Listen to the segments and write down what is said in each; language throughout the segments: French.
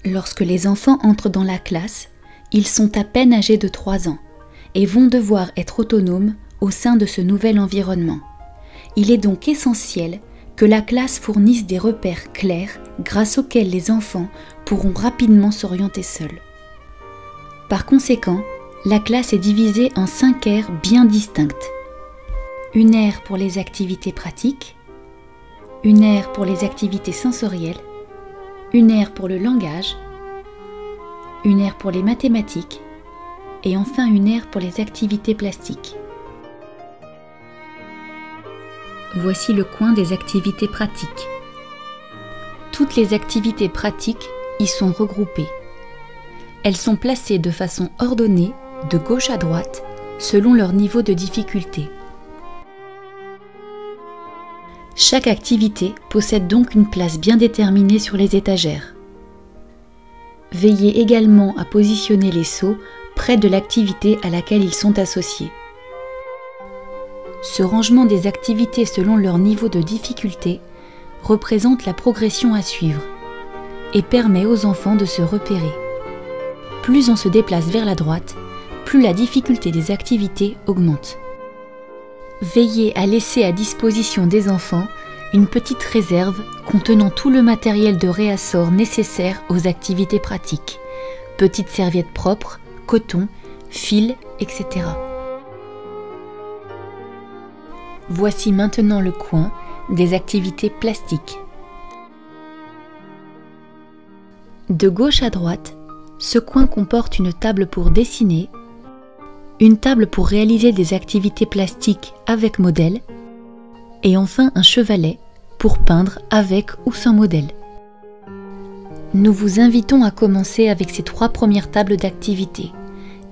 Lorsque les enfants entrent dans la classe, ils sont à peine âgés de 3 ans et vont devoir être autonomes au sein de ce nouvel environnement. Il est donc essentiel que la classe fournisse des repères clairs grâce auxquels les enfants pourront rapidement s'orienter seuls. Par conséquent, la classe est divisée en 5 aires bien distinctes. Une aire pour les activités pratiques, une aire pour les activités sensorielles, une aire pour le langage, une aire pour les mathématiques et enfin une aire pour les activités plastiques. Voici le coin des activités pratiques. Toutes les activités pratiques y sont regroupées. Elles sont placées de façon ordonnée, de gauche à droite, selon leur niveau de difficulté. Chaque activité possède donc une place bien déterminée sur les étagères. Veillez également à positionner les seaux près de l'activité à laquelle ils sont associés. Ce rangement des activités selon leur niveau de difficulté représente la progression à suivre et permet aux enfants de se repérer. Plus on se déplace vers la droite, plus la difficulté des activités augmente. Veillez à laisser à disposition des enfants une petite réserve contenant tout le matériel de réassort nécessaire aux activités pratiques, petites serviettes propres, coton, fil, etc. Voici maintenant le coin des activités plastiques. De gauche à droite, ce coin comporte une table pour dessiner, une table pour réaliser des activités plastiques avec modèle, et enfin un chevalet pour peindre avec ou sans modèle. Nous vous invitons à commencer avec ces 3 premières tables d'activités.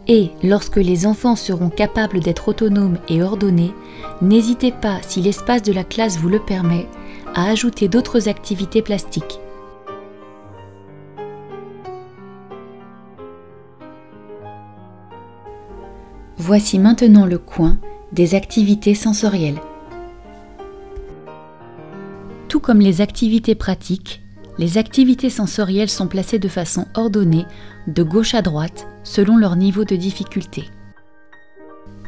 Et lorsque les enfants seront capables d'être autonomes et ordonnés, n'hésitez pas, si l'espace de la classe vous le permet, à ajouter d'autres activités plastiques. Voici maintenant le coin des activités sensorielles. Tout comme les activités pratiques, les activités sensorielles sont placées de façon ordonnée, de gauche à droite, selon leur niveau de difficulté.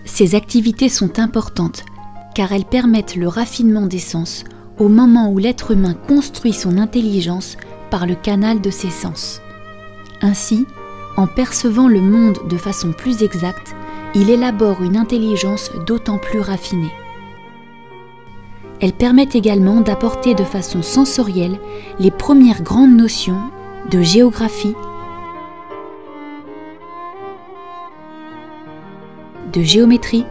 Ces activités sont importantes car elles permettent le raffinement des sens au moment où l'être humain construit son intelligence par le canal de ses sens. Ainsi, en percevant le monde de façon plus exacte, il élabore une intelligence d'autant plus raffinée. Elles permettent également d'apporter de façon sensorielle les premières grandes notions de géographie, de géométrie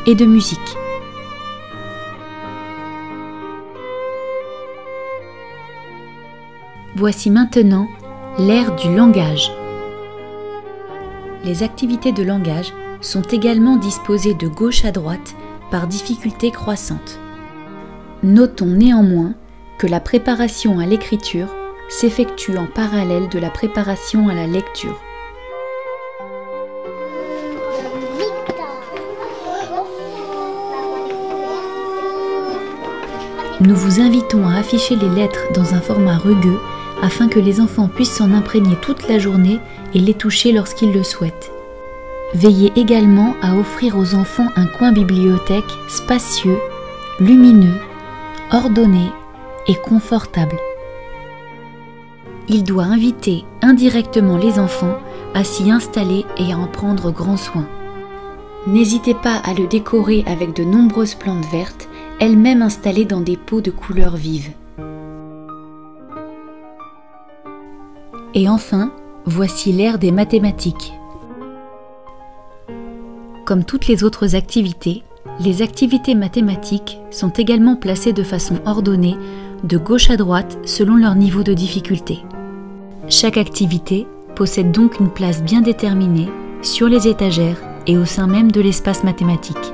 et de musique. Voici maintenant l'ère du langage. Les activités de langage sont également disposées de gauche à droite par difficulté croissante. Notons néanmoins que la préparation à l'écriture s'effectue en parallèle de la préparation à la lecture. Nous vous invitons à afficher les lettres dans un format rugueux afin que les enfants puissent s'en imprégner toute la journée et les toucher lorsqu'ils le souhaitent. Veillez également à offrir aux enfants un coin bibliothèque spacieux, lumineux, ordonné et confortable. Il doit inviter indirectement les enfants à s'y installer et à en prendre grand soin. N'hésitez pas à le décorer avec de nombreuses plantes vertes, elles-mêmes installées dans des pots de couleurs vives. Et enfin, voici l'ère des mathématiques. Comme toutes les autres activités, les activités mathématiques sont également placées de façon ordonnée, de gauche à droite selon leur niveau de difficulté. Chaque activité possède donc une place bien déterminée sur les étagères et au sein même de l'espace mathématique.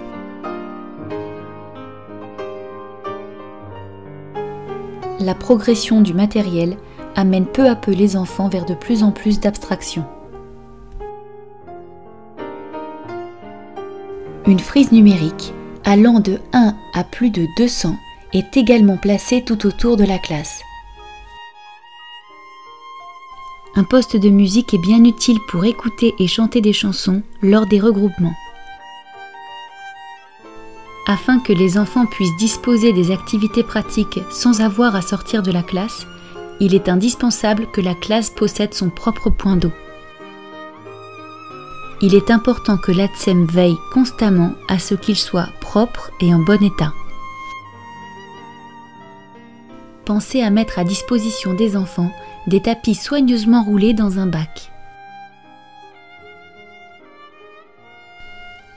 La progression du matériel amène peu à peu les enfants vers de plus en plus d'abstraction. Une frise numérique allant de 1 à plus de 200 est également placé tout autour de la classe. Un poste de musique est bien utile pour écouter et chanter des chansons lors des regroupements. Afin que les enfants puissent disposer des activités pratiques sans avoir à sortir de la classe, il est indispensable que la classe possède son propre point d'eau. Il est important que l'ATSEM veille constamment à ce qu'il soit propre et en bon état. Pensez à mettre à disposition des enfants des tapis soigneusement roulés dans un bac.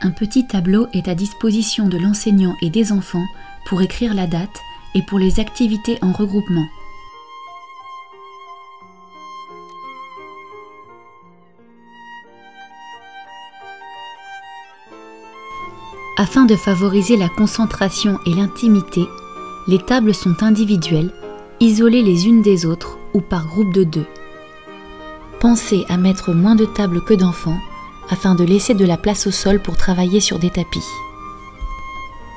Un petit tableau est à disposition de l'enseignant et des enfants pour écrire la date et pour les activités en regroupement. Afin de favoriser la concentration et l'intimité, les tables sont individuelles, isolées les unes des autres ou par groupe de 2. Pensez à mettre moins de tables que d'enfants afin de laisser de la place au sol pour travailler sur des tapis.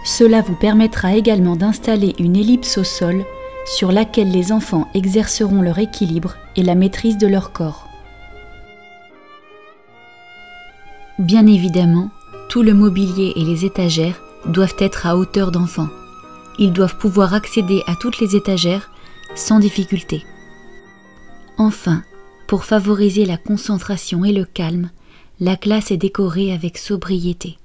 Cela vous permettra également d'installer une ellipse au sol sur laquelle les enfants exerceront leur équilibre et la maîtrise de leur corps. Bien évidemment, tout le mobilier et les étagères doivent être à hauteur d'enfant. Ils doivent pouvoir accéder à toutes les étagères sans difficulté. Enfin, pour favoriser la concentration et le calme, la classe est décorée avec sobriété.